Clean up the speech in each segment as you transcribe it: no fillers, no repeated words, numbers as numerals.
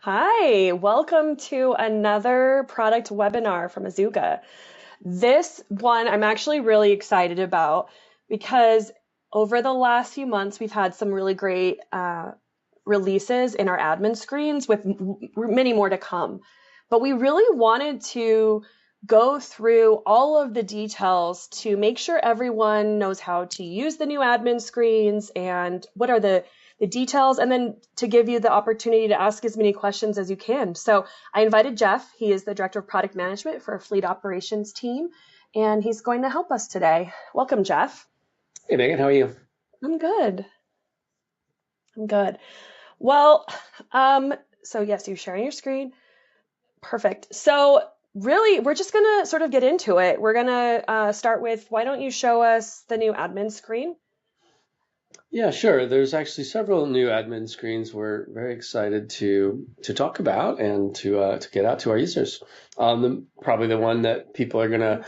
Hi, welcome to another product webinar from Azuga. This one I'm actually really excited about because over the last few months, we've had some really great releases in our admin screens with many more to come. But we really wanted to go through all of the details to make sure everyone knows how to use the new admin screens and what are the details, and then to give you the opportunity to ask as many questions as you can. So I invited Jeff. He is the Director of Product Management for our Fleet Operations team, and he's going to help us today. Welcome, Jeff. Hey Megan, how are you? I'm good. I'm good. Well, so yes, you're sharing your screen. Perfect. So really, we're just gonna sort of get into it. We're gonna start with, why don't you show us the new admin screen? Yeah, sure. There's actually several new admin screens we're very excited to talk about and to get out to our users. Probably the one that people are gonna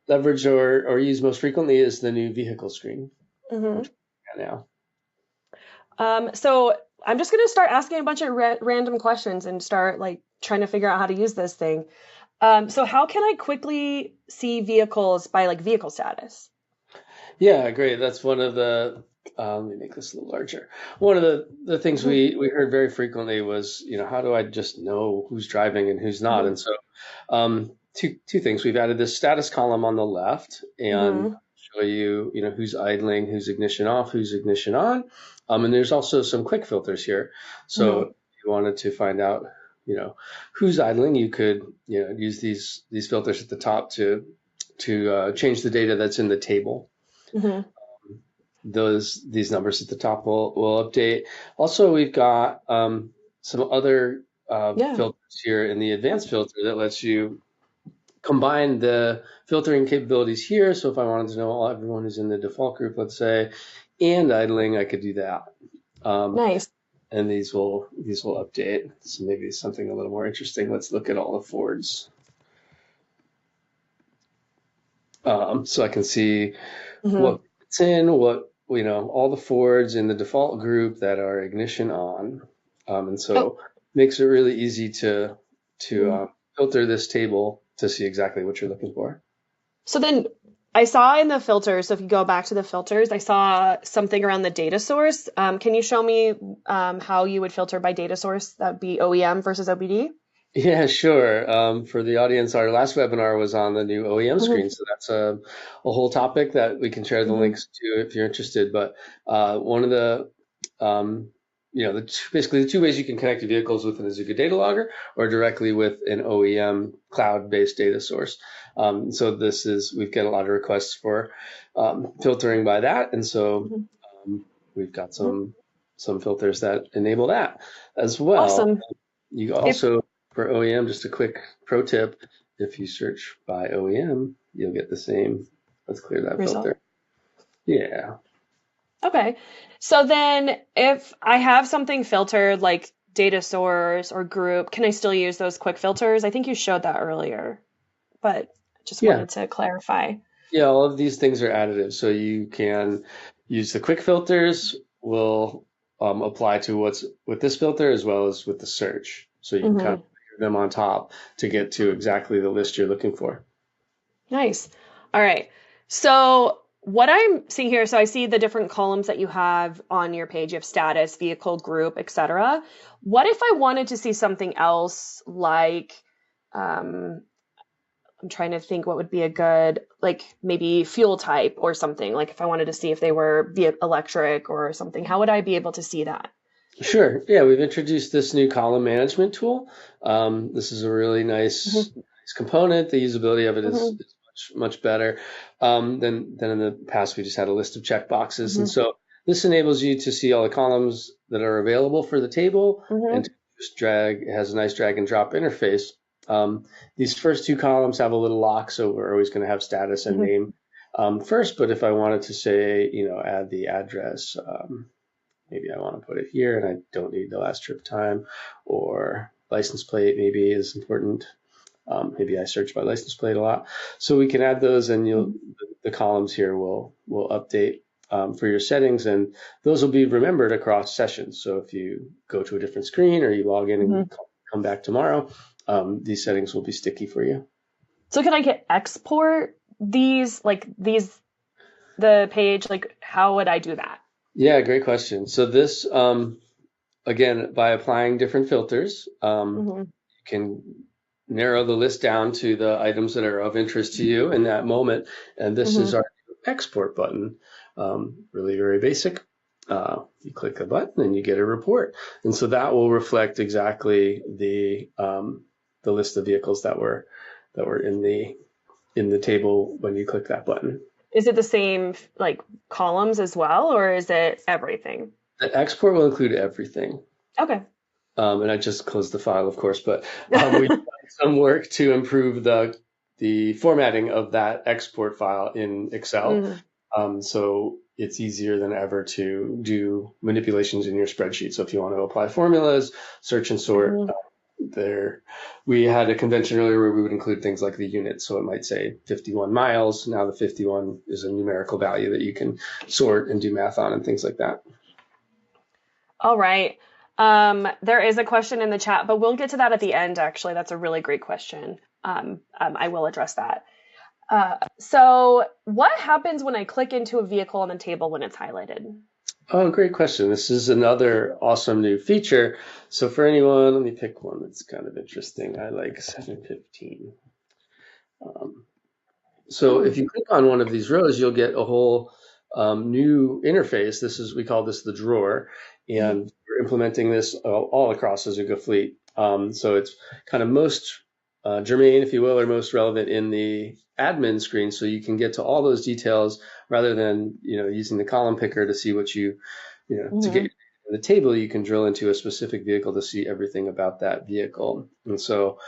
leverage or use most frequently is the new vehicle screen, Mm-hmm. which we got now. So I'm just gonna start asking a bunch of random questions and start like trying to figure out how to use this thing. So how can I quickly see vehicles by like vehicle status? Yeah, great. That's one of the let me make this a little larger. One of the things Hmm. we heard very frequently was, how do I just know who's driving and who's not? Hmm. And so two things. We've added this status column on the left and Hmm. show you, who's idling, who's ignition off, who's ignition on. And there's also some quick filters here. So Hmm. if you wanted to find out, who's idling, you could, use these filters at the top to change the data that's in the table. Hmm. These numbers at the top will update. Also, we've got some other Yeah. filters here in the advanced filter that lets you combine the filtering capabilities here. So if I wanted to know everyone who's in the default group, let's say, and idling, I could do that. Um, Nice. and these will update. So maybe something a little more interesting. Let's look at all the Fords. So I can see Hmm. what it's in, all the Fords in the default group that are ignition on. And Oh. so makes it really easy to Mhm. filter this table to see exactly what you're looking for. So then I saw in the filters, so if you go back to the filters, I saw something around the data source. Can you show me how you would filter by data source? That would be OEM versus OBD? Yeah, sure. For the audience, our last webinar was on the new OEM Hmm. screen, so that's a whole topic that we can share the Hmm. links to if you're interested. But one of the basically the two ways you can connect to vehicles with an Azuga data logger or directly with an OEM cloud-based data source. So we've got a lot of requests for filtering by that, and so Hmm. we've got Hmm. some filters that enable that as well. Awesome. You If also, for OEM, just a quick pro tip, if you search by OEM, you'll get the same. Let's clear that result. filter. Yeah. Okay. So then if I have something filtered like data source or group, can I still use those quick filters? I think you showed that earlier, but just Yeah. wanted to clarify. Yeah, all of these things are additive. So you can use the quick filters will apply to what's with this filter as well as with the search. So you can kind of Hmm. layer them on top to get to exactly the list you're looking for. Nice. All right. So what I'm seeing here, so I see the different columns that you have on your page. You have status, vehicle, group, etc. What if I wanted to see something else like, um, I'm trying to think what would be a good, like maybe fuel type or something, like if I wanted to see if they were electric or something, how would I be able to see that? Sure. Yeah, we've introduced this new column management tool. This is a really nice, Hmm. nice component. The usability of it Hmm. is much better than in the past. We just had a list of checkboxes, and Hmm. so this enables you to see all the columns that are available for the table, and Hmm. to just drag. It has a nice drag and drop interface. These first two columns have a little lock, so we're always going to have status and Hmm. name first. But if I wanted to say, add the address. Maybe I want to put it here and I don't need the last trip time, or license plate maybe is important. Maybe I search by license plate a lot. So we can add those and the columns here will update for your settings, and those will be remembered across sessions. So if you go to a different screen or you log in Hmm. and come back tomorrow, these settings will be sticky for you. So can I get export the page? Like, how would I do that? Yeah, great question. So this, again, by applying different filters, Hmm. you can narrow the list down to the items that are of interest to you in that moment. And this Hmm. is our export button. Really very basic. You click a button and you get a report. And so that will reflect exactly the list of vehicles that were in the table when you click that button. Is it the same like columns as well, or is it everything? The export will include everything. Okay. And I just closed the file, of course, but we've done some work to improve the formatting of that export file in Excel. Mhm. So it's easier than ever to do manipulations in your spreadsheet. So if you want to apply formulas, search and sort, Mhm. there. We had a convention earlier where we would include things like the unit. So it might say 51 miles. Now the 51 is a numerical value that you can sort and do math on and things like that. All right. There is a question in the chat, but we'll get to that at the end, actually. That's a really great question. I will address that. So what happens when I click into a vehicle on the table when it's highlighted? Oh, great question. This is another awesome new feature. So for anyone, let me pick one that's kind of interesting. I like 715. Um, so if Hmm. you click on one of these rows, you'll get a whole new interface. We call this the drawer, and we're implementing this all across Azuga Fleet. So it's kind of most germane, if you will, or most relevant in the admin screen, so you can get to all those details rather than using the column picker to see what to get Hmm. in the table. You can drill into a specific vehicle to see everything about that vehicle, and so.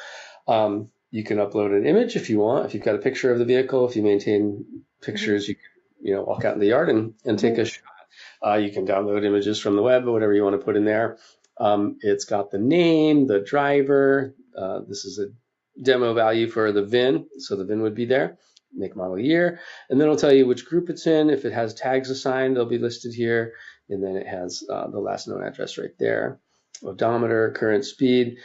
You can upload an image if you want. If you've got a picture of the vehicle, if you maintain Hmm. pictures, you can, walk out in the yard and take Hmm. a shot. You can download images from the web or whatever you want to put in there. It's got the name, the driver. This is a demo value for the VIN, so the VIN would be there, make, model, year, and then it'll tell you which group it's in. If it has tags assigned, they'll be listed here, and then it has the last known address right there. Odometer, current speed.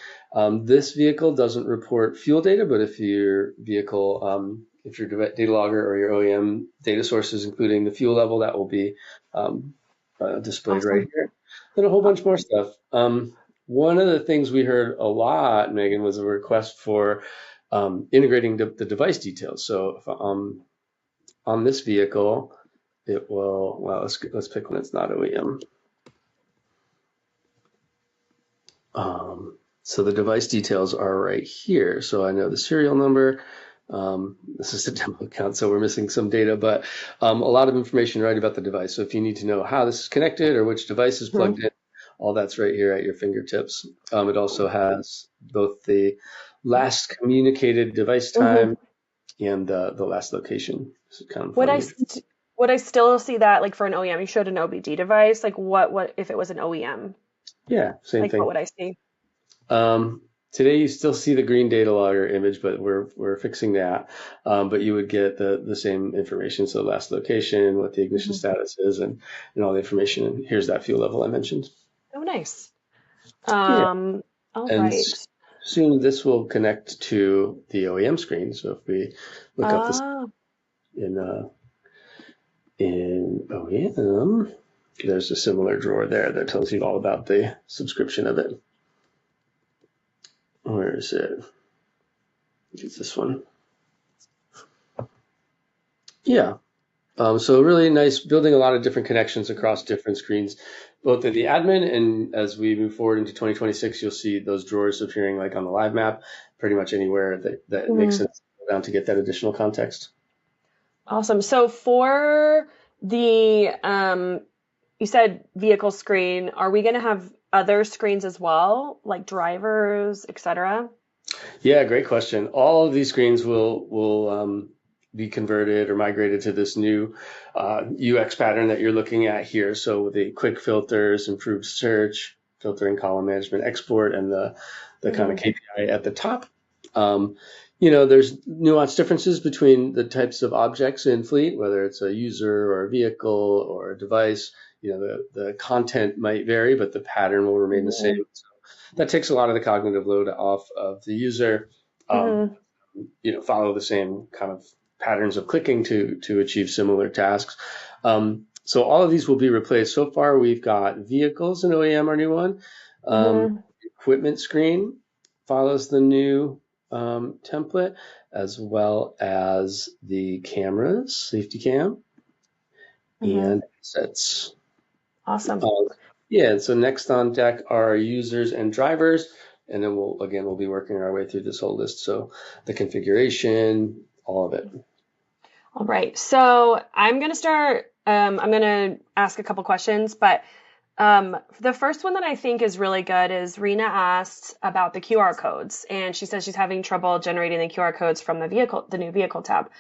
This vehicle doesn't report fuel data, but if your vehicle, if your data logger or your OEM data sources, including the fuel level, that will be displayed right Awesome. here. Then a whole bunch more stuff. One of the things we heard a lot, Megan, was a request for integrating the device details. So if, on this vehicle, it will, well, let's pick one that's not OEM. So the device details are right here. So I know the serial number. This is a demo account, so we're missing some data, but a lot of information right about the device. So if you need to know how this is connected or which device is Mhm. plugged in, all that's right here at your fingertips. It also has both the last communicated device Mhm. time and the last location. It's kind of Would I funny. st would I still see that like for an OEM? You showed an OBD device. Like what if it was an OEM? Yeah, same Like what thing. would I see? Um, Today you still see the green data logger image, but we're fixing that. But you would get the same information, so the last location, what the ignition Hmm. status is, and all the information. And here's that fuel level I mentioned. Oh, nice. Yeah, All and right. soon this will connect to the OEM screen. So if we look up this Ah, in OEM, there's a similar drawer there that tells you all about the subscription of it. Where is it? It's this one. Yeah. So really nice, building a lot of different connections across different screens, both in the admin, and as we move forward into 2026, you'll see those drawers appearing like on the live map, pretty much anywhere that it makes mhm. sense to go down to get that additional context. Awesome. So for the you said vehicle screen, are we going to have other screens as well, like drivers, etc.? Yeah, great question. All of these screens will be converted or migrated to this new UX pattern that you're looking at here. So with the quick filters, improved search, filtering, column management, export, and the kind of Hmm. KPI at the top. Um, there's nuanced differences between the types of objects in Fleet, whether it's a user or a vehicle or a device. The content might vary, but the pattern will remain the same. Hmm. that takes a lot of the cognitive load off of the user. Um, Hmm. Follow the same kind of patterns of clicking to achieve similar tasks. So all of these will be replaced. So far, we've got vehicles in OEM, our new one. Hmm. Equipment screen follows the new template, as well as the cameras, safety cam, Hmm. and assets. Awesome. Uh, yeah, so next on deck are users and drivers, and then we'll be working our way through this whole list. So the configuration, all of it. All right. So I'm going to start. I'm going to ask a couple questions, but the first one that I think is really good is Rena asked about the QR codes, and she says she's having trouble generating the QR codes from the new vehicle tab.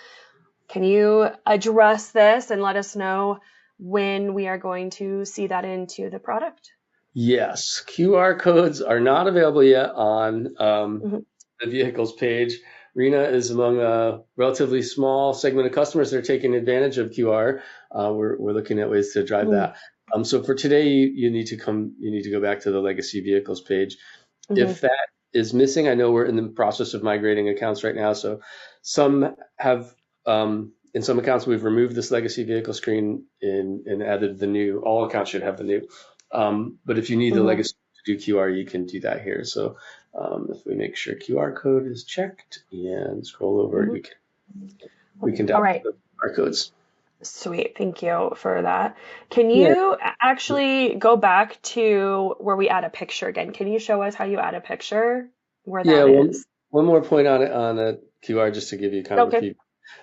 Can you address this and let us know when we are going to see that into the product? Yes, QR codes are not available yet on Hmm. the vehicles page. Rena is among a relatively small segment of customers that are taking advantage of QR. We're looking at ways to drive that. So for today, you need to go back to the legacy vehicles page. Hmm. If that is missing, I know we're in the process of migrating accounts right now. So some have, in some accounts, we've removed this legacy vehicle screen and added the new. All accounts should have the new. But if you need the Hmm. legacy to do QR, you can do that here. So if we make sure QR code is checked and scroll over, Hmm. we can All download right. the QR codes. Sweet. Thank you for that. Can Yeah, you actually go back to where we add a picture again? Can you show us how you add a picture where yeah. that is? One more point on it on a QR, just to give you kind of a Okay.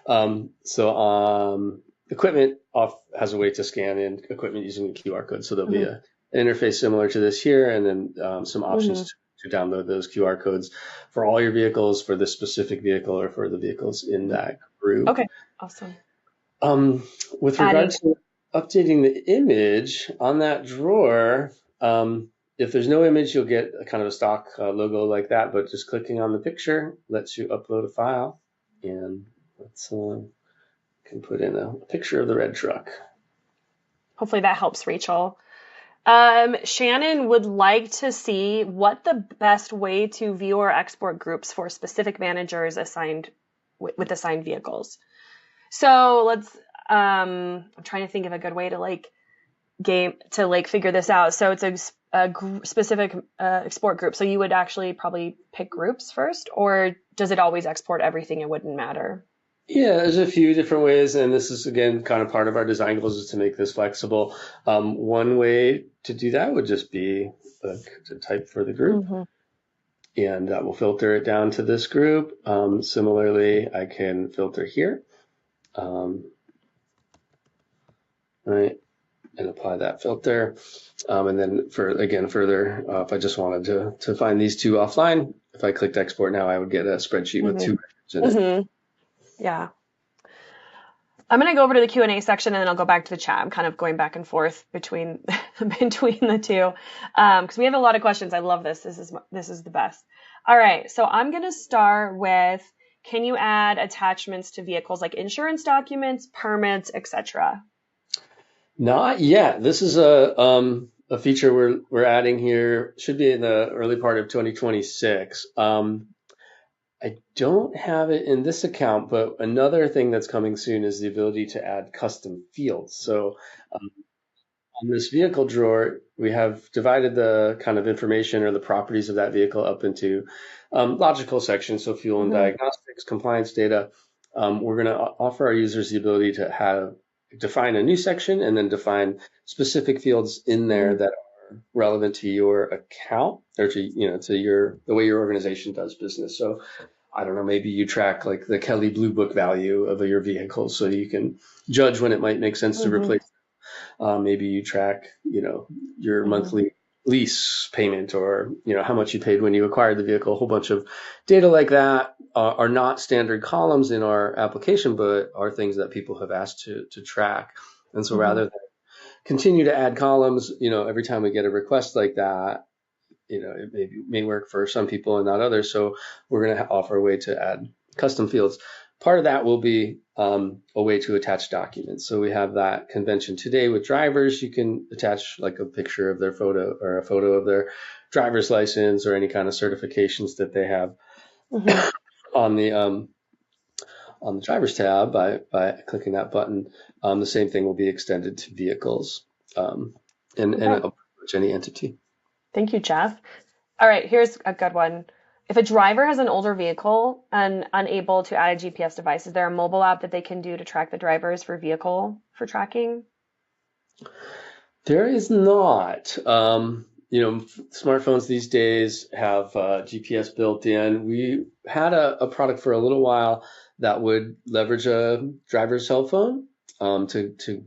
preview. Equipment off has a way to scan in equipment using the QR code. So there'll be Hmm. an interface similar to this here, and then some Hmm. options to download those QR codes for all your vehicles, for this specific vehicle, or for the vehicles in that group. Okay. Awesome. Um, with Adding. regards to updating the image on that drawer, if there's no image, you'll get a kind of a stock logo like that, but just clicking on the picture lets you upload a file. And let's can put in a picture of the red truck. Hopefully that helps Rachel. Shannon would like to see what the best way to view or export groups for specific managers assigned with assigned vehicles. So I'm trying to think of a good way to figure this out. So it's a specific export group. So you would actually probably pick groups first, or does it always export everything? It wouldn't matter. Yeah, there's a few different ways, and this is again kind of part of our design goals is to make this flexible. One way to do that would just be to type for the group, Hmm. and that will filter it down to this group. Similarly, I can filter here, right, and apply that filter. And then further, if I just wanted to find these two offline, if I clicked export now, I would get a spreadsheet with two Hmm. records in it. Hmm. Yeah. I'm going to go over to the Q&A section and then I'll go back to the chat. I'm kind of going back and forth between between the two because we have a lot of questions. I love this. This is the best. All right, so I'm going to start with, can you add attachments to vehicles like insurance documents, permits, etc.? Not yet. This is a feature we're adding here. Should be in the early part of 2026. I don't have it in this account, but another thing that's coming soon is the ability to add custom fields. So on this vehicle drawer, we have divided the kind of information or the properties of that vehicle up into logical sections. So fuel and Hmm. diagnostics, compliance data. We're going to offer our users the ability to define a new section and then define specific fields in there Hmm. that are relevant to your account or to the way your organization does business. So I don't know, maybe you track like the Kelly Blue Book value of your vehicle so you can judge when it might make sense to Hmm. replace. Maybe you track, your Hmm. monthly lease payment or, how much you paid when you acquired the vehicle. A whole bunch of data like that are not standard columns in our application, but are things that people have asked to track. And so Hmm. rather than continue to add columns, every time we get a request like that, it may work for some people and not others. So we're going to offer a way to add custom fields. part of that will be a way to attach documents. So we have that convention today with drivers. You can attach like a picture of their photo or a photo of their driver's license or any kind of certifications that they have Mm-hmm. on the driver's tab by clicking that button. The same thing will be extended to vehicles and Okay. pretty much any entity. Thank you, Jeff. All right, here's a good one. If a driver has an older vehicle and unable to add a GPS device, is there a mobile app that they can do to track the drivers for vehicle for tracking? There is not. Smartphones these days have GPS built in. We had a product for a little while that would leverage a driver's cell phone to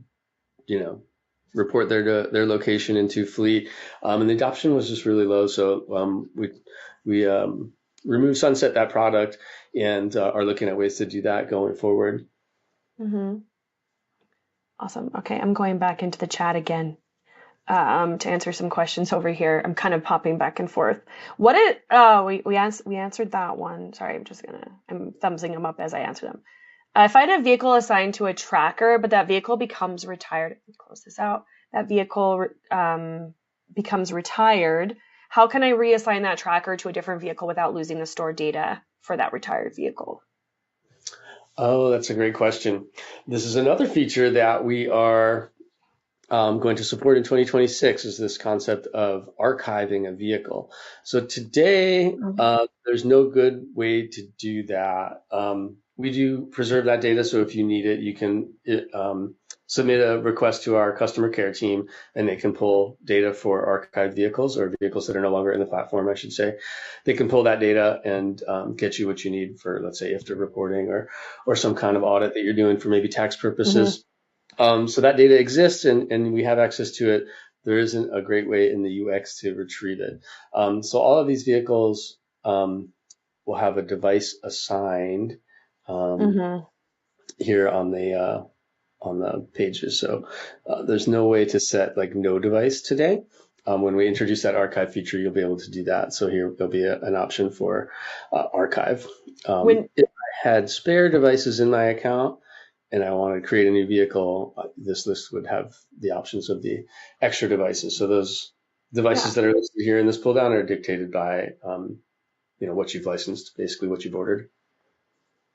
report their location into fleet, and the adoption was just really low. So we removed sunset that product and are looking at ways to do that going forward. Mm-hmm. Awesome. Okay, I'm going back into the chat again to answer some questions over here. I'm kind of popping back and forth. We answered that one. Sorry, I'm thumbsing them up as I answer them. If I had a vehicle assigned to a tracker, but that vehicle becomes retired, let me close this out. That vehicle becomes retired. How can I reassign that tracker to a different vehicle without losing the stored data for that retired vehicle? Oh, that's a great question. This is another feature that we are going to support in 2026 is this concept of archiving a vehicle. So today, there's no good way to do that. We do preserve that data, so if you need it, you can submit a request to our customer care team, and they can pull data for archived vehicles or vehicles that are no longer in the platform, I should say. They can pull that data and get you what you need for, let's say, IFTA reporting or some kind of audit that you're doing for maybe tax purposes. So that data exists and we have access to it. There isn't a great way in the UX to retrieve it. So all of these vehicles will have a device assigned here on the pages. So there's no way to set like no device today. When we introduce that archive feature, you'll be able to do that. So here there'll be an option for archive. If I had spare devices in my account, and I want to create a new vehicle, this list would have the options of the extra devices. So those devices that are listed here in this pull down are dictated by, what you've licensed, basically what you've ordered.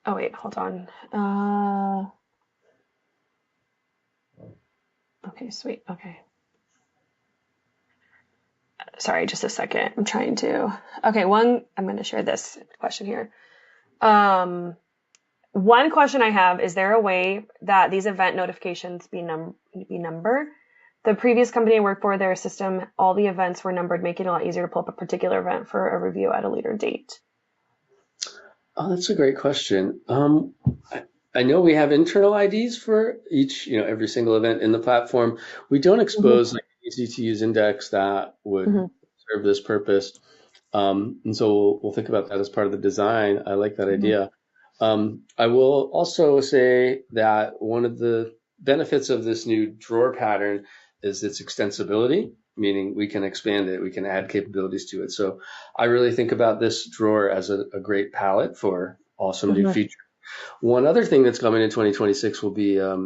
Oh, wait, hold on. Okay, sweet. Okay. Sorry, just a second. I'm going to share this question here. One question I have, is there a way that these event notifications be numbered? The previous company I worked for, their system, all the events were numbered, making it a lot easier to pull up a particular event for a review at a later date. Oh, that's a great question. I know we have internal IDs for each, every single event in the platform. We don't expose like an easy to use index that would serve this purpose. And so we'll think about that as part of the design. I like that idea. I will also say that one of the benefits of this new drawer pattern is its extensibility, meaning we can expand it, we can add capabilities to it. So I really think about this drawer as a great palette for awesome new features. One other thing that's coming in 2026 will be a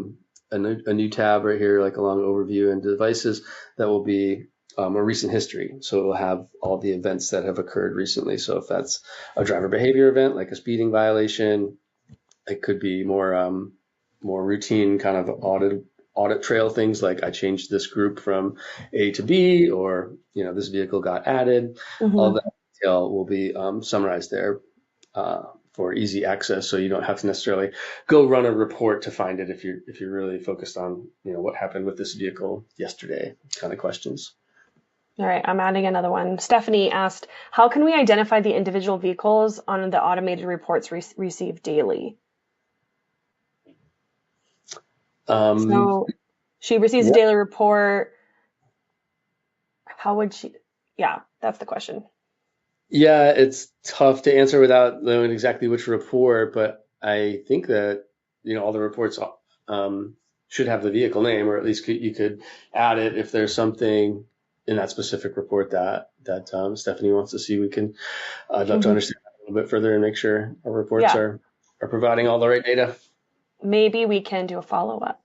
new tab right here, like along overview and devices, that will be a recent history. So it will have all the events that have occurred recently. So if that's a driver behavior event, like a speeding violation, it could be more routine kind of audit trail things like I changed this group from A to B, or this vehicle got added. All that detail will be summarized there for easy access, so you don't have to necessarily go run a report to find it if you're really focused on what happened with this vehicle yesterday kind of questions. All right, I'm adding another one. Stephanie asked, how can we identify the individual vehicles on the automated reports received daily? So she receives a daily report. How would she? Yeah, that's the question. Yeah, it's tough to answer without knowing exactly which report, but I think that all the reports should have the vehicle name, or at least you could add it if there's something in that specific report that Stephanie wants to see. I'd love to understand that a little bit further and make sure our reports are are providing all the right data. Maybe we can do a follow-up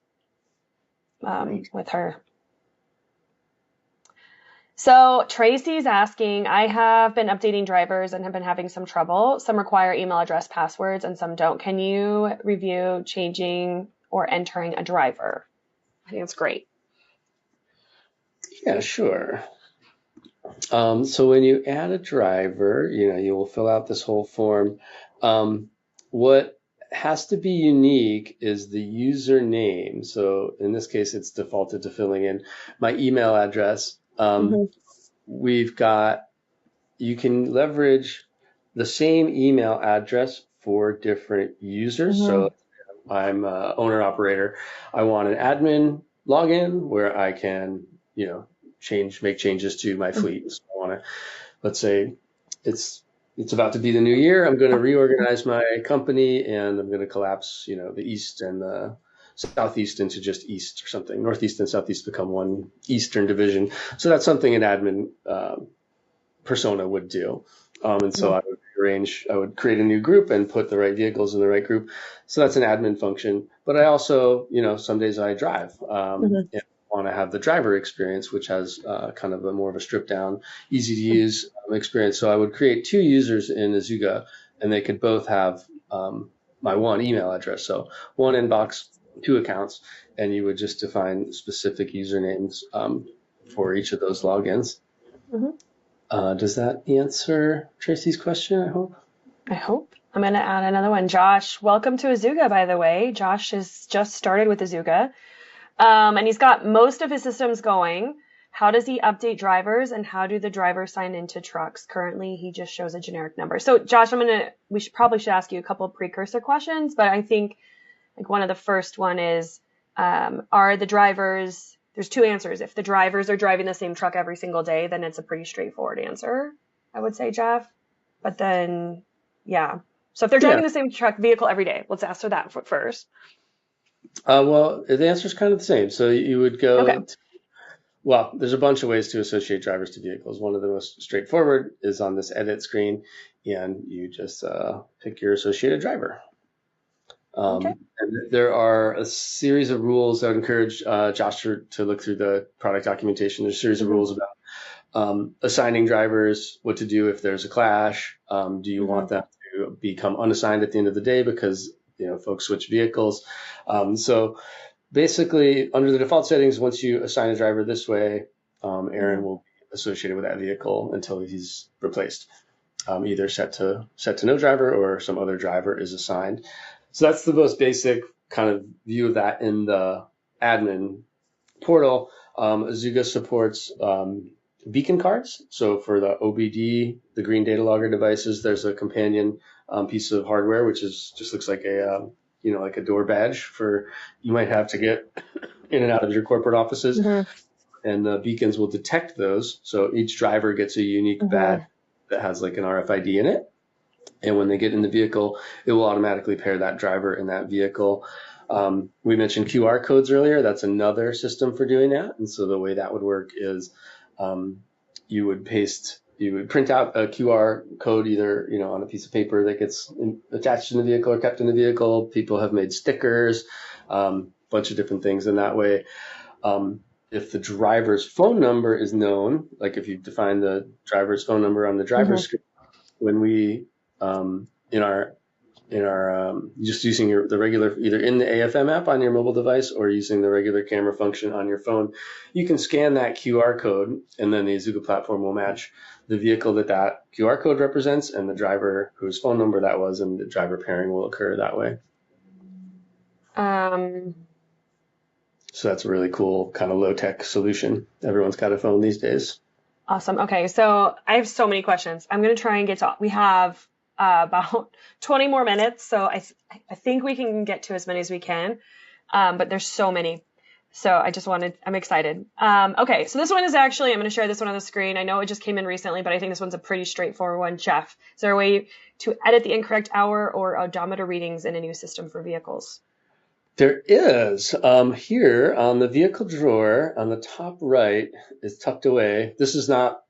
with her. So Tracy's asking, I have been updating drivers and have been having some trouble. Some require email address passwords and some don't. Can you review changing or entering a driver? I think that's great. Yeah, sure. So when you add a driver, you will fill out this whole form. What has to be unique is the username. So in this case, it's defaulted to filling in my email address. Mm-hmm. We've got, you can leverage the same email address for different users. So Mm-hmm. I'm a owner operator. I want an admin login where I can, make changes to my fleet. So I want to, let's say it's about to be the new year. I'm going to reorganize my company and I'm going to collapse, the East and the Southeast into just East or something. Northeast and Southeast become one Eastern division. So that's something an admin persona would do. And so I would create a new group and put the right vehicles in the right group. So that's an admin function. But I also, some days I drive Mm-hmm. and want to have the driver experience, which has kind of a more of a stripped down, easy to use experience. So I would create two users in Azuga and they could both have my one email address. So one inbox, two accounts, and you would just define specific usernames for each of those logins. Mm-hmm. Does that answer Tracy's question, I hope? I hope. I'm going to add another one. Josh, welcome to Azuga, by the way. Josh has just started with Azuga, and he's got most of his systems going. How does he update drivers, and how do the drivers sign into trucks? Currently, he just shows a generic number. So, Josh, we should ask you a couple of precursor questions, but I think like one of the first one is, are the drivers, there's two answers. If the drivers are driving the same truck every single day, then it's a pretty straightforward answer, I would say, Jeff. But then, yeah. So if they're Yeah. driving the same truck vehicle every day, let's answer that first. Well, the answer is kind of the same. So you would Okay. well, there's a bunch of ways to associate drivers to vehicles. One of the most straightforward is on this edit screen, and you just pick your associated driver. Okay. And there are a series of rules that would encourage Josh to look through the product documentation. There's a series of Mm-hmm. rules about assigning drivers, what to do if there's a clash. Do you Mm-hmm. want them to become unassigned at the end of the day because folks switch vehicles? So basically, under the default settings, once you assign a driver this way, Aaron will be associated with that vehicle until he's replaced, either set to no driver or some other driver is assigned. So that's the most basic kind of view of that in the admin portal. Azuga supports beacon cards. So for the OBD, the green data logger devices, there's a companion piece of hardware which is just looks like a like a door badge for you might have to get in and out of your corporate offices, Mm-hmm. and the beacons will detect those. So each driver gets a unique badge Mm-hmm. that has like an RFID in it. And when they get in the vehicle, it will automatically pair that driver in that vehicle. We mentioned QR codes earlier. That's another system for doing that. And so the way that would work is you would print out a QR code either on a piece of paper that gets attached in the vehicle or kept in the vehicle. People have made stickers, bunch of different things in that way. If the driver's phone number is known, like if you define the driver's phone number on the driver's screen, when we in our just using the regular, either in the AFM app on your mobile device or using the regular camera function on your phone, you can scan that QR code, and then the Azuga platform will match the vehicle that QR code represents and the driver whose phone number that was, and the driver pairing will occur that way. Um, So that's a really cool kind of low-tech solution. Everyone's got a phone these days. Awesome. Okay, so I have so many questions. I'm going to try and get to. We have about 20 more minutes, so I think we can get to as many as we can. But there's so many, so I'm excited. Okay, so this one is actually, I'm going to share this one on the screen. I know it just came in recently, but I think this one's a pretty straightforward one. Jeff, is there a way to edit the incorrect hour or odometer readings in a new system for vehicles? There is here on the vehicle drawer on the top right is tucked away. This is not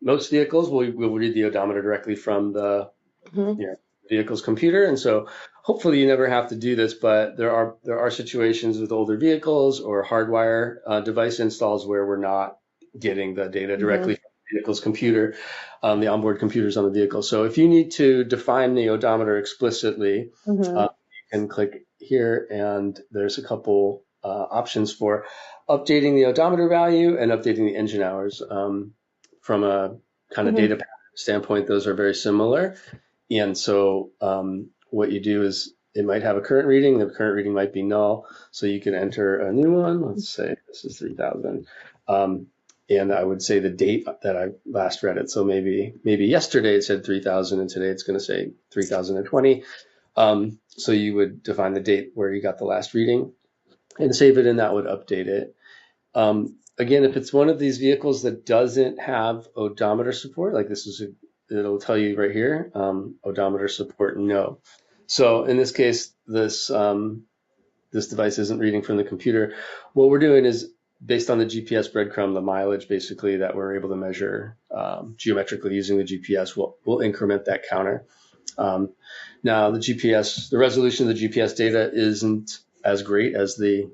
most vehicles will read the odometer directly from the Mm-hmm. vehicle's computer. And so hopefully you never have to do this, but there are situations with older vehicles or hardwire device installs where we're not getting the data Hmm. directly from the vehicle's computer, the onboard computers on the vehicle. So if you need to define the odometer explicitly, Hmm. you can click here, and there's a couple options for updating the odometer value and updating the engine hours. From a kind of Hmm. data standpoint, those are very similar. And so what you do is it might have a current reading. The current reading might be null. So you can enter a new one. Let's say this is 3000. And I would say the date that I last read it. So maybe yesterday it said 3000 and today it's going to say 3020. So you would define the date where you got the last reading and save it, and that would update it. Again, if it's one of these vehicles that doesn't have odometer support, like it'll tell you right here, odometer support, no. So in this case, this device isn't reading from the computer. What we're doing is based on the GPS breadcrumb, the mileage basically that we're able to measure geometrically using the GPS, we'll increment that counter. Um, Now the resolution of the GPS data isn't as great as the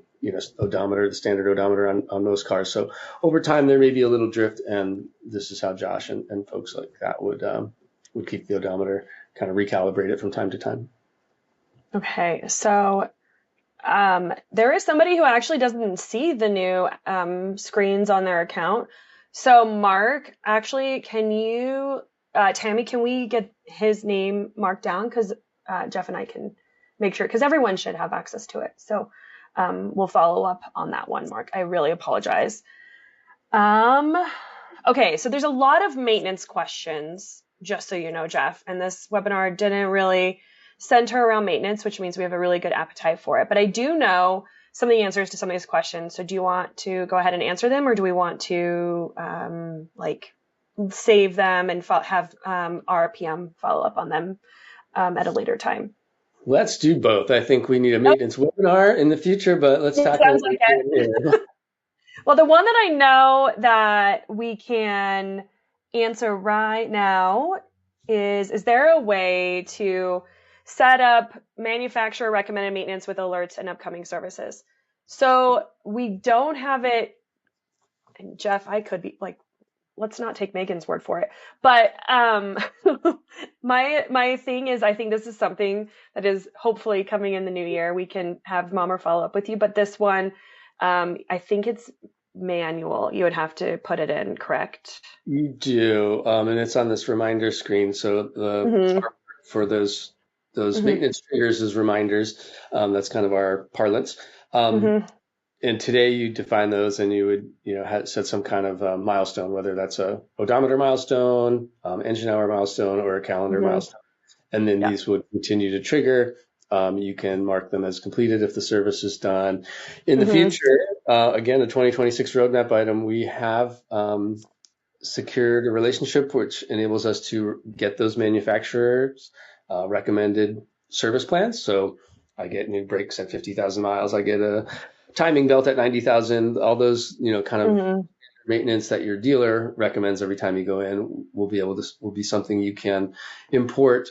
odometer, the standard odometer on most cars. So over time there may be a little drift, and this is how Josh and folks like that would keep the odometer, kind of recalibrate it from time to time. Okay, so there is somebody who actually doesn't see the new screens on their account. So Mark, actually, Tammy, can we get his name marked down? Because Jeff and I can make sure, because everyone should have access to it. So we'll follow up on that one, Mark. I really apologize. Um, okay, so there's a lot of maintenance questions, just so you know, Jeff, and this webinar didn't really center around maintenance, which means we have a really good appetite for it. But I do know some of the answers to some of these questions. So do you want to go ahead and answer them, or do we want to save them and have our PM follow up on them at a later time? Let's do both. I think we need a maintenance webinar in the future, but let's It tackle sounds what we like it. can here. Well, the one that I know that we can answer right now is there a way to set up manufacturer recommended maintenance with alerts and upcoming services? So we don't have it, and Jeff, I could be like, let's not take Megan's word for it. But my thing is, I think this is something that is hopefully coming in the new year. We can have Mom follow up with you, but this one, I think it's manual. You would have to put it in, correct? You do, and it's on this reminder screen. So Mm-hmm. for those Mm-hmm. maintenance triggers is reminders. That's kind of our parlance. Um, Mm-hmm. and today you define those, and you would set some kind of milestone, whether that's a odometer milestone, engine hour milestone, or a calendar Mm-hmm. milestone. And then Yeah. these would continue to trigger. You can mark them as completed if the service is done. In the Mm-hmm. future, again, a 2026 roadmap item, we have secured a relationship which enables us to get those manufacturers recommended service plans. So I get new brakes at 50,000 miles. I get a timing belt at 90,000. All those, kind of Mm-hmm. maintenance that your dealer recommends every time you go in will be something you can import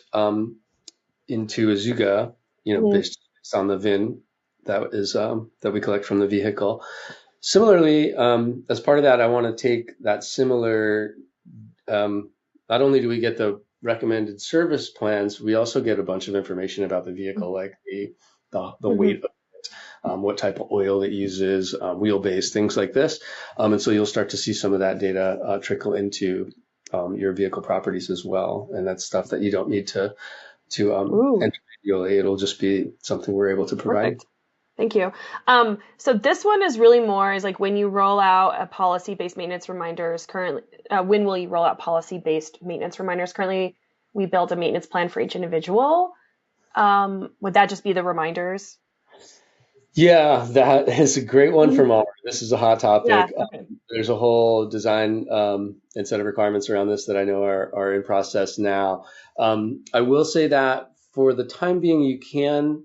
into Azuga, Mm-hmm. based on the VIN that we collect from the vehicle. Similarly, as part of that, I want to take that similar. Um, Not only do we get the recommended service plans, we also get a bunch of information about the vehicle, like the Mm-hmm. weight, what type of oil it uses, wheelbase, things like this. And so you'll start to see some of that data trickle into your vehicle properties as well. And that's stuff that you don't need to Ooh, enter manually. It'll just be something we're able to provide. perfect. Thank you. So this one is really more is like when you roll out a policy-based maintenance reminders currently, when will you roll out policy-based maintenance reminders? Currently, we build a maintenance plan for each individual. Would that just be the reminders? Yeah, that is a great one Mhm. from Auburn. This is a hot Yeah. topic. Okay. There's a whole design and set of requirements around this that I know are in process now. I will say that for the time being, you can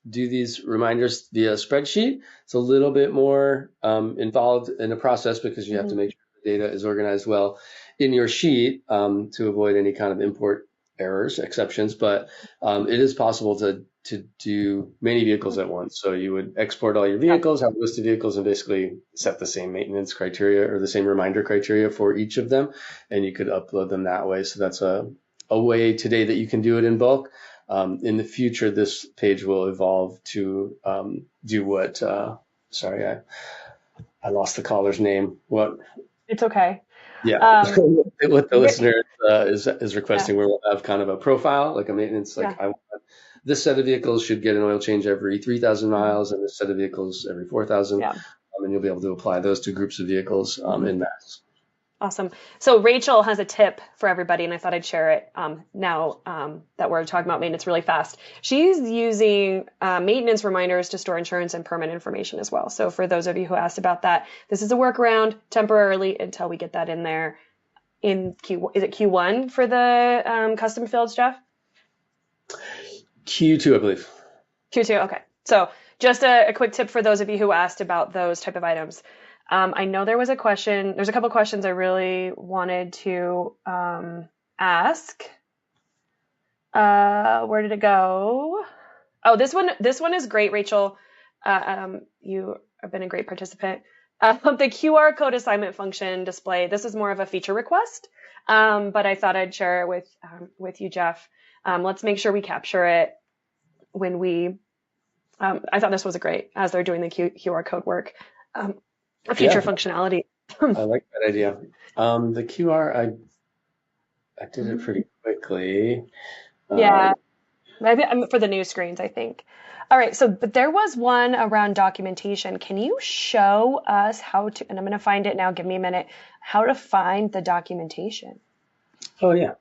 do these reminders via spreadsheet. It's a little bit more involved in the process because you have to Hmm. make sure the data is organized well in your sheet to avoid any kind of import errors, exceptions, but it is possible to do many vehicles at once. So you would export all your vehicles, have a list of vehicles, and basically set the same maintenance criteria or the same reminder criteria for each of them, and you could upload them that way. So that's a way today that you can do it in bulk. In the future, this page will evolve to do what. Sorry, I lost the caller's name. What? It's okay. Yeah, Um, what the yeah, listener is requesting, where we'll have kind of a profile, like a maintenance, like yeah, I want this set of vehicles should get an oil change every 3,000 miles, and this set of vehicles every 4,000, yeah. and you'll be able to apply those to groups of vehicles Mhm. in mass. Awesome. So Rachel has a tip for everybody, and I thought I'd share it now that we're talking about maintenance really fast. She's using maintenance reminders to store insurance and permit information as well. So for those of you who asked about that, this is a workaround temporarily until we get that in there in Q. Is it Q1 for the custom fields, Jeff? Q2, I believe. Q2. Okay. So just a quick tip for those of you who asked about those type of items. I know there was a question. There's a couple questions I really wanted to ask. Where did it go? Oh, this one is great, Rachel. You have been a great participant. The QR code assignment function display. This is more of a feature request, but I thought I'd share it with you, Jeff. Let's make sure we capture it when we. I thought this was a great as they're doing the QR code work. A future functionality. I like that idea. The QR, I did it pretty quickly. Yeah, maybe for the new screens, I think. All right, so but there was one around documentation. Can you show us how to, and I'm going to find it now, give me a minute, how to find the documentation? Oh, yeah.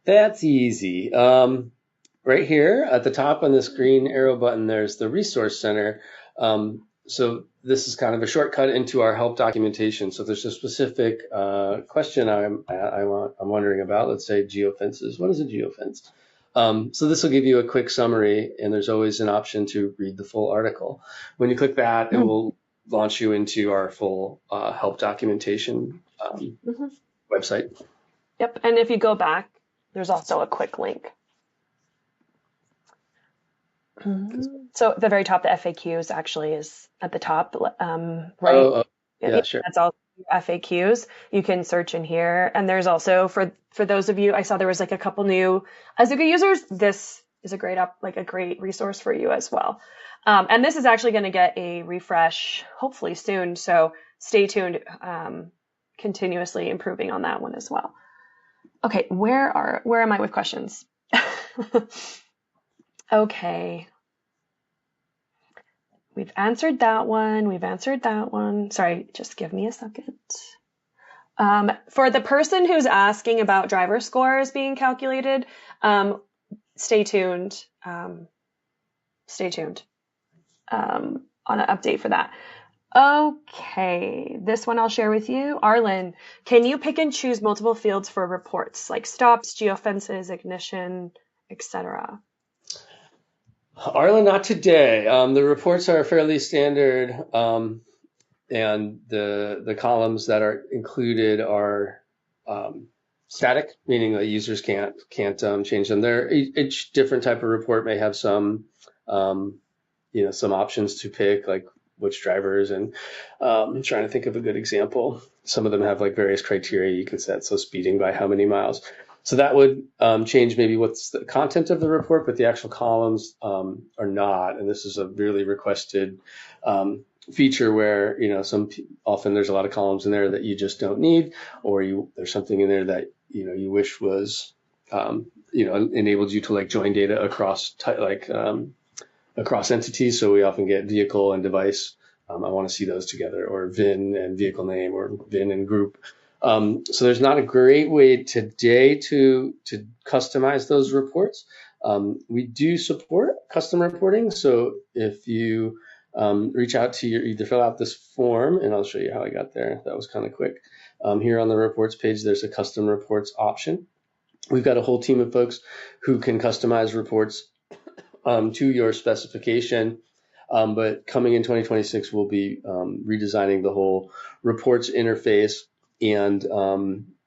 That's easy. Right here at the top on this green arrow button, there's the Resource Center. So this is kind of a shortcut into our help documentation. So if there's a specific question I'm wondering about, let's say geofences. What is a geofence? So this will give you a quick summary, and there's always an option to read the full article. When you click that, it will launch you into our full help documentation website. Yep, and if you go back, there's also a quick link. So at the very top, the FAQs actually is at the top, right? Oh, yeah, sure. That's all FAQs. You can search in here. And there's also for those of you, I saw there was like a couple new Azuga users. This is a great a great resource for you as well. And this is actually going to get a refresh hopefully soon. So stay tuned, continuously improving on that one as well. Okay, where am I with questions? Okay. We've answered that one. We've answered that one. Sorry, just give me a second. For the person who's asking about driver scores being calculated, stay tuned. Stay tuned on an update for that. Okay, this one I'll share with you. Arlen, can you pick and choose multiple fields for reports, like stops, geofences, ignition, etc.? Arlen, not today. The reports are fairly standard, and the columns that are included are static, meaning that users can't change them. Each different type of report may have some some options to pick, like which drivers, and I'm trying to think of a good example. Some of them have like various criteria you can set, so speeding by how many miles. So that would change maybe what's the content of the report, but the actual columns are not. And this is a really requested feature where often there's a lot of columns in there that you just don't need, or there's something in there that you wish was enabled you to like join data across across entities. So we often get vehicle and device. I want to see those together, or VIN and vehicle name, or VIN and group. So there's not a great way today to customize those reports. We do support custom reporting. So if you reach out to either fill out this form, and I'll show you how I got there. That was kind of quick. Here on the reports page, there's a custom reports option. We've got a whole team of folks who can customize reports to your specification. But coming in 2026, we'll be redesigning the whole reports interface and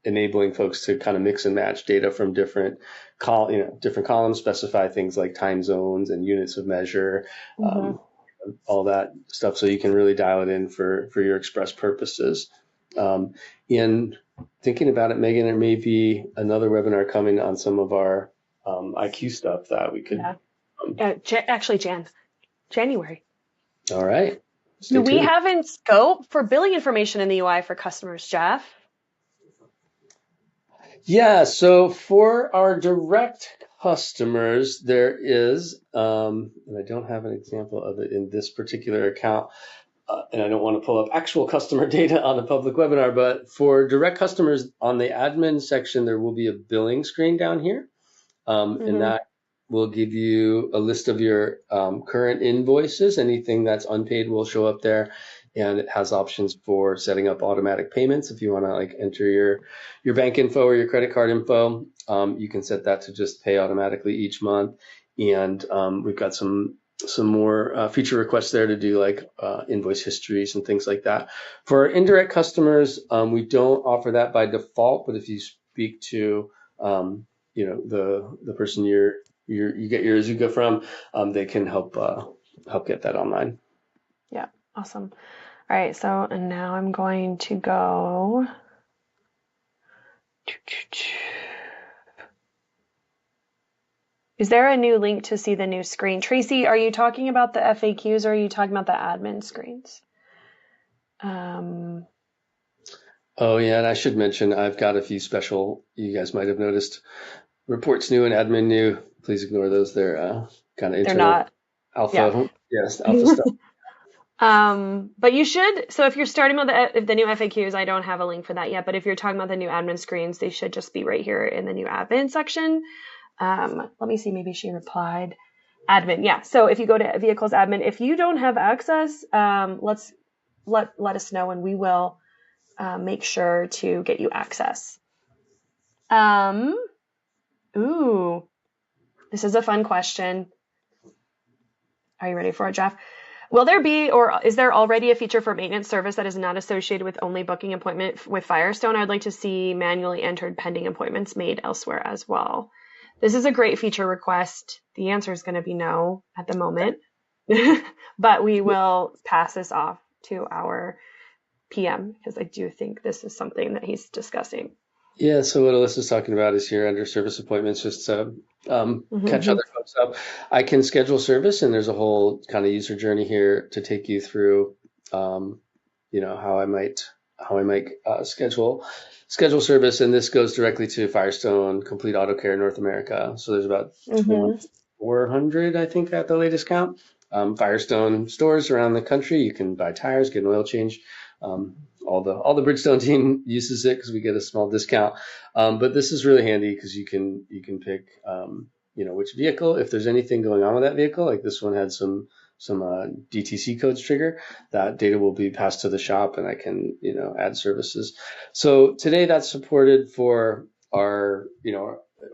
enabling folks to kind of mix and match data from different columns, specify things like time zones and units of measure, Mm-hmm. all that stuff, so you can really dial it in for your express purposes. In thinking about it, Megan, there may be another webinar coming on some of our IQ stuff that we could. Actually, January. All right. Do we have in scope for billing information in the UI for customers, Jeff? Yeah, so for our direct customers, there is, and I don't have an example of it in this particular account, and I don't want to pull up actual customer data on a public webinar, but for direct customers on the admin section, there will be a billing screen down here, and that will give you a list of your current invoices. Anything that's unpaid will show up there. And it has options for setting up automatic payments. If you want to like enter your bank info or your credit card info, you can set that to just pay automatically each month. And we've got some more feature requests there to do like invoice histories and things like that. For indirect customers, we don't offer that by default, but if you speak to the person you get your Azuga from, they can help get that online. Yeah, awesome. All right, so and now I'm going to go. Is there a new link to see the new screen? Tracy, are you talking about the FAQs or are you talking about the admin screens? Oh yeah, and I should mention I've got a few special, you guys might have noticed, reports new and admin new. Please ignore those. They're kind of internal. They're not alpha. Yes, alpha stuff. But you should, so if you're starting with the new FAQs, I don't have a link for that yet, but if you're talking about the new admin screens, they should just be right here in the new admin section. Let me see, maybe she replied. Admin, yeah. So if you go to vehicles admin, if you don't have access, let us know and we will make sure to get you access. Ooh, this is a fun question. Are you ready for it, Jeff? Will there be, or is there already a feature for maintenance service that is not associated with only booking appointment with Firestone? I'd like to see manually entered pending appointments made elsewhere as well. This is a great feature request. The answer is going to be no at the moment, but we will pass this off to our PM because I do think this is something that he's discussing. Yeah, so what Alyssa's talking about is here under service appointments, just to catch other folks up. I can schedule service, and there's a whole kind of user journey here to take you through, how I might schedule service, and this goes directly to Firestone Complete Auto Care North America. So there's about 400, I think, at the latest count. Firestone stores around the country. You can buy tires, get an oil change. All the Bridgestone team uses it because we get a small discount. But this is really handy because you can pick which vehicle, if there's anything going on with that vehicle, like this one had some DTC codes trigger, that data will be passed to the shop and I can add services. So today that's supported for our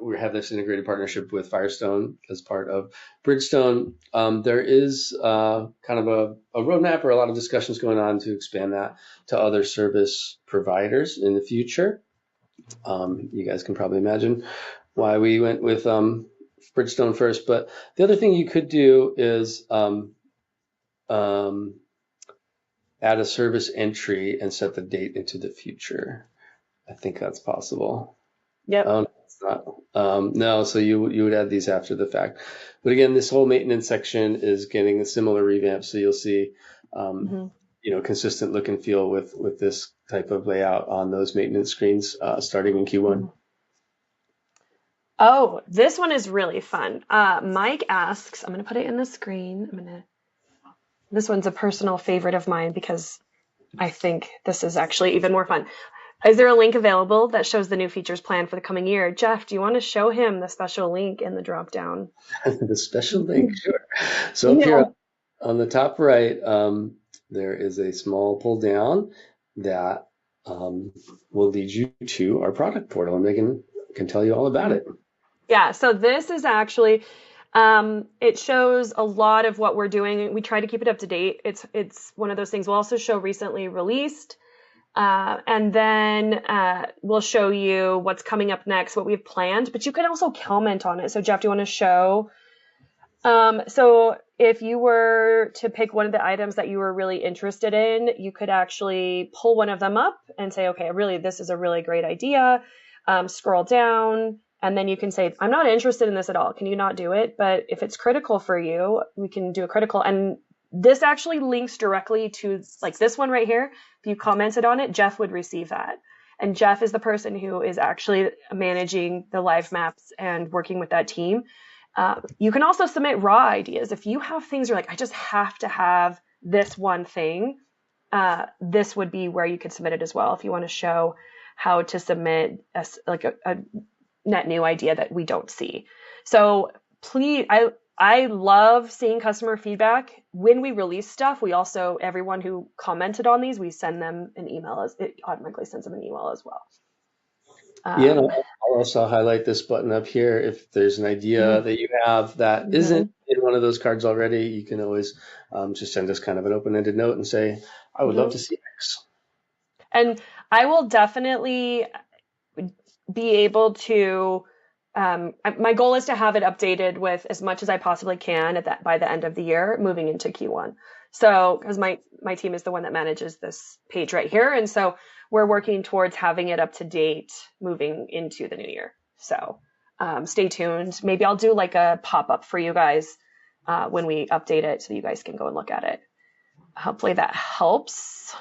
we have this integrated partnership with Firestone as part of Bridgestone. There is kind of a roadmap or a lot of discussions going on to expand that to other service providers in the future. You guys can probably imagine why we went with Bridgestone first. But the other thing you could do is add a service entry and set the date into the future. I think that's possible. Yep. It's not. No, so you would add these after the fact. But again, this whole maintenance section is getting a similar revamp. So you'll see, consistent look and feel with this type of layout on those maintenance screens starting in Q1. Oh, this one is really fun. Mike asks, I'm going to put it in the screen. This one's a personal favorite of mine because I think this is actually even more fun. Is there a link available that shows the new features planned for the coming year? Jeff, do you want to show him the special link in the drop down? The special link, sure. So up here on the top right, there is a small pull down that will lead you to our product portal, and Megan can tell you all about it. Yeah, so this is actually, it shows a lot of what we're doing. We try to keep it up to date. It's one of those things. We'll also show recently released. And then we'll show you what's coming up next, what we've planned, but you can also comment on it. So Jeff, do you want to show? So if you were to pick one of the items that you were really interested in, you could actually pull one of them up and say, okay, really, this is a really great idea. Scroll down, and then you can say, I'm not interested in this at all. Can you not do it? But if it's critical for you, we can do a critical. And this actually links directly to like this one right here. If you commented on it, Jeff would receive that. And Jeff is the person who is actually managing the live maps and working with that team. You can also submit raw ideas. If you have things you're like, I just have to have this one thing, this would be where you could submit it as well if you want to show how to submit a net new idea that we don't see. So please, I love seeing customer feedback. When we release stuff, we also, everyone who commented on these, we send them an email. It automatically sends them an email as well. Yeah, and I'll also highlight this button up here. If there's an idea that you have that isn't in one of those cards already, you can always just send us kind of an open-ended note and say, I would love to see X. And I will definitely be able to, my goal is to have it updated with as much as I possibly can by the end of the year, moving into Q1. So, because my team is the one that manages this page right here. And so we're working towards having it up to date moving into the new year. So stay tuned. Maybe I'll do like a pop-up for you guys when we update it so you guys can go and look at it. Hopefully that helps.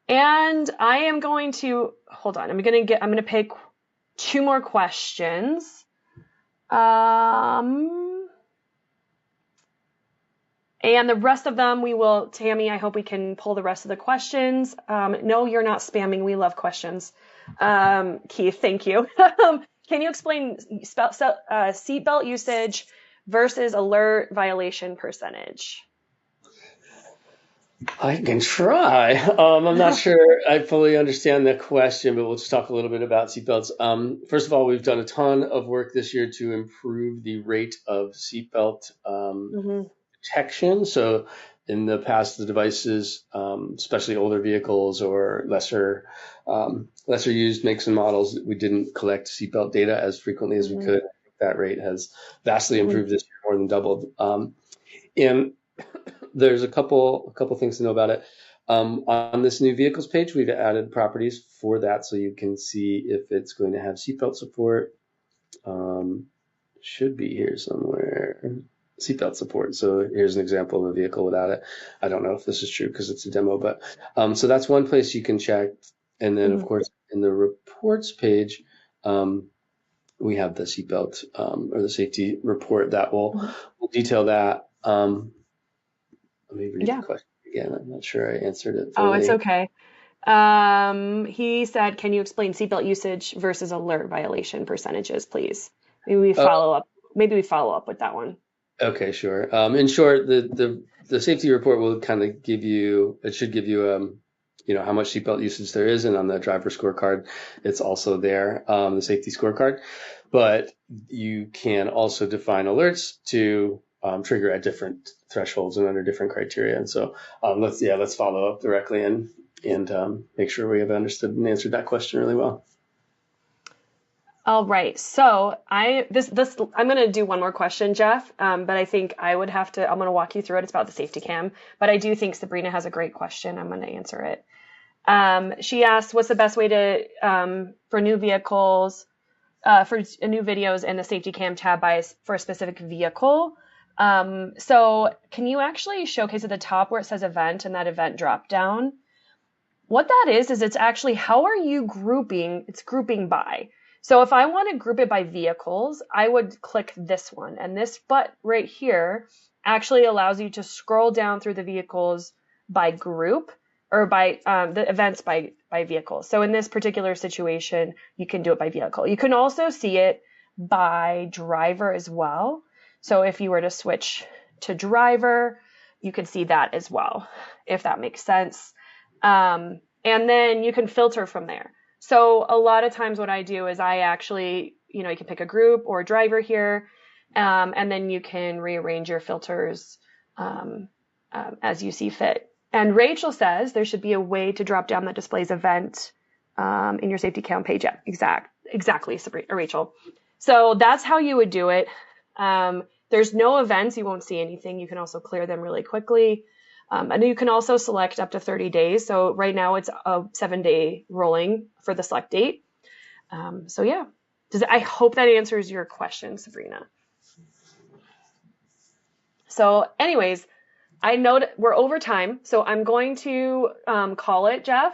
And I am going to, hold on, I'm going to pick 2 more questions. And the rest of them Tammy, I hope we can pull the rest of the questions. No, you're not spamming. We love questions. Keith, thank you. Can you explain seatbelt usage versus alert violation percentage? I can try. I'm not sure I fully understand the question, but we'll just talk a little bit about seatbelts. First of all, we've done a ton of work this year to improve the rate of seatbelt detection. So in the past, the devices, especially older vehicles or lesser used makes and models, we didn't collect seatbelt data as frequently as we could. That rate has vastly improved this year, more than doubled. And there's a couple things to know about it. On this new vehicles page, we've added properties for that, so you can see if it's going to have seatbelt support. Should be here somewhere. Seatbelt support. So here's an example of a vehicle without it. I don't know if this is true because it's a demo, but so that's one place you can check. And then, of course, in the reports page, we have the seatbelt or the safety report that will detail that. Let me read the question again. I'm not sure I answered it fully. Oh, it's okay. He said, can you explain seatbelt usage versus alert violation percentages, please? Maybe we follow up with that one. Okay, sure. In short, the safety report will kind of give you, it should give you, how much seatbelt usage there is. And on the driver scorecard, it's also there, the safety scorecard. But you can also define alerts to trigger at different thresholds and under different criteria. And so let's follow up directly and make sure we have understood and answered that question really well. All right. So I'm going to do one more question, Jeff. But I think I'm going to walk you through it. It's about the safety cam, but I do think Sabrina has a great question. I'm going to answer it. She asked, what's the best way to, for new vehicles, for new videos in the safety cam tab for a specific vehicle? So can you actually showcase at the top where it says event and that event drop down? What that is it's actually, how are you grouping? It's grouping by. So if I want to group it by vehicles, I would click this one. And this button right here actually allows you to scroll down through the vehicles by group or by the events by vehicles. So in this particular situation, you can do it by vehicle. You can also see it by driver as well. So if you were to switch to driver, you could see that as well, if that makes sense. And then you can filter from there. So a lot of times what I do is I actually, you can pick a group or a driver here, and then you can rearrange your filters as you see fit. And Rachel says there should be a way to drop down that displays event in your safety count page. Yeah, exactly, Sabrina, Rachel. So that's how you would do it. There's no events. You won't see anything. You can also clear them really quickly. And you can also select up to 30 days. So right now it's a 7-day rolling for the select date. So yeah, I hope that answers your question, Sabrina. So anyways, I know we're over time, so I'm going to call it, Jeff.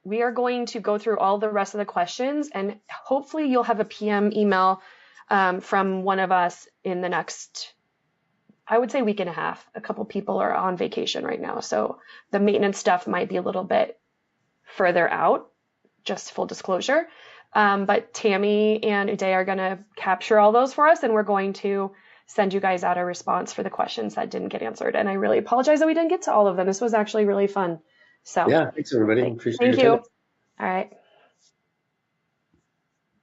We are going to go through all the rest of the questions, and hopefully you'll have a PM email from one of us in the next, I would say, week and a half. A couple people are on vacation right now, so the maintenance stuff might be a little bit further out, just full disclosure. But Tammy and Uday are going to capture all those for us, and we're going to send you guys out a response for the questions that didn't get answered. And I really apologize that we didn't get to all of them. This was actually really fun. So Yeah, thanks everybody. Appreciate your thank you. time. All right.